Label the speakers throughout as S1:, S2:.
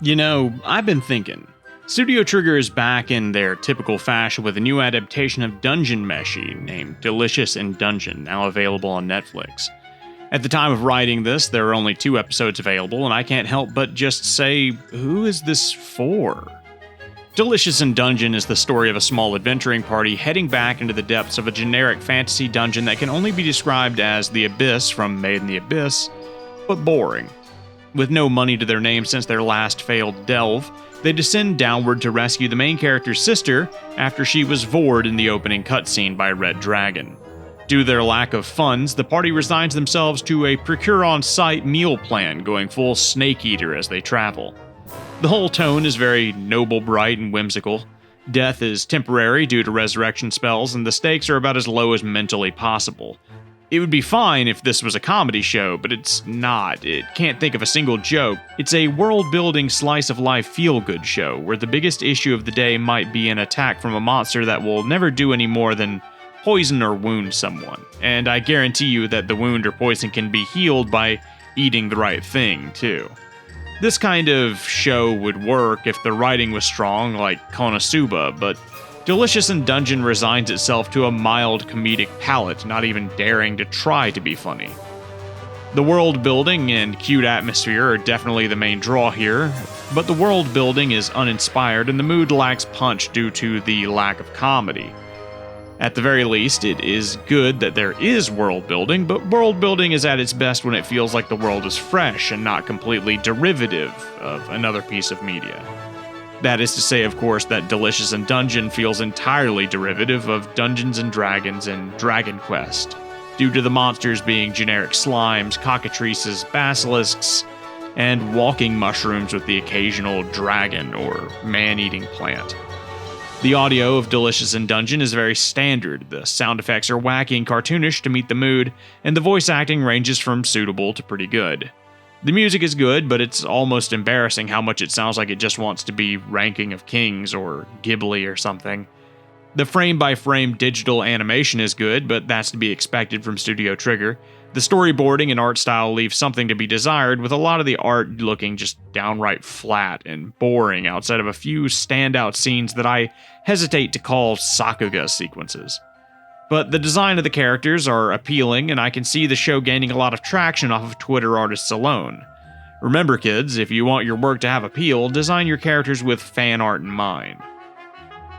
S1: I've been thinking. Studio Trigger is back in their typical fashion with a new adaptation of Dungeon Meshi named Delicious in Dungeon, now available on Netflix. At the time of writing this, there are only 2 episodes available, and I can't help but just say, who is this for? Delicious in Dungeon is the story of a small adventuring party heading back into the depths of a generic fantasy dungeon that can only be described as the Abyss from Made in the Abyss, but boring. With no money to their name since their last failed delve, they descend downward to rescue the main character's sister after she was vored in the opening cutscene by Red Dragon. Due to their lack of funds, the party resigns themselves to a procure-on-site meal plan, going full Snake Eater as they travel. The whole tone is very noble, bright, and whimsical. Death is temporary due to resurrection spells, and the stakes are about as low as mentally possible. It would be fine if this was a comedy show, but it's not. It can't think of a single joke. It's a world-building slice-of-life feel-good show, where the biggest issue of the day might be an attack from a monster that will never do any more than poison or wound someone. And I guarantee you that the wound or poison can be healed by eating the right thing, too. This kind of show would work if the writing was strong, like Konosuba, but Delicious in Dungeon resigns itself to a mild comedic palette, not even daring to try to be funny. The world building and cute atmosphere are definitely the main draw here, but the world building is uninspired and the mood lacks punch due to the lack of comedy. At the very least, it is good that there is world building, but world building is at its best when it feels like the world is fresh and not completely derivative of another piece of media. That is to say, of course, that Delicious in Dungeon feels entirely derivative of Dungeons & Dragons and Dragon Quest, due to the monsters being generic slimes, cockatrices, basilisks, and walking mushrooms with the occasional dragon or man-eating plant. The audio of Delicious in Dungeon is very standard, the sound effects are wacky and cartoonish to meet the mood, and the voice acting ranges from suitable to pretty good. The music is good, but it's almost embarrassing how much it sounds like it just wants to be Ranking of Kings or Ghibli or something. The frame-by-frame digital animation is good, but that's to be expected from Studio Trigger. The storyboarding and art style leave something to be desired, with a lot of the art looking just downright flat and boring outside of a few standout scenes that I hesitate to call Sakuga sequences. But the design of the characters are appealing, and I can see the show gaining a lot of traction off of Twitter artists alone. Remember, kids, if you want your work to have appeal, design your characters with fan art in mind.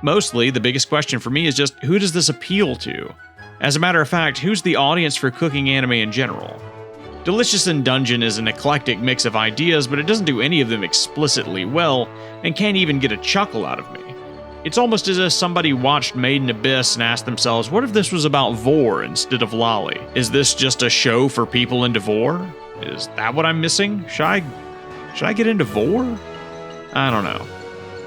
S1: Mostly, the biggest question for me is just, who does this appeal to? As a matter of fact, who's the audience for cooking anime in general? Delicious in Dungeon is an eclectic mix of ideas, but it doesn't do any of them explicitly well, and can't even get a chuckle out of me. It's almost as if somebody watched Made in Abyss and asked themselves, what if this was about Vor instead of Lolly? Is this just a show for people into Vor? Is that what I'm missing? Should I get into Vor? I don't know.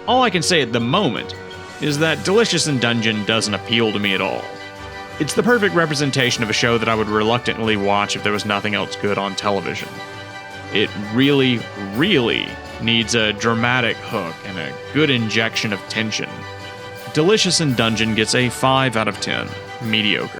S1: All I can say at the moment is that Delicious in Dungeon doesn't appeal to me at all. It's the perfect representation of a show that I would reluctantly watch if there was nothing else good on television. It really, really needs a dramatic hook and a good injection of tension. Delicious in Dungeon gets a 5 out of 10. Mediocre.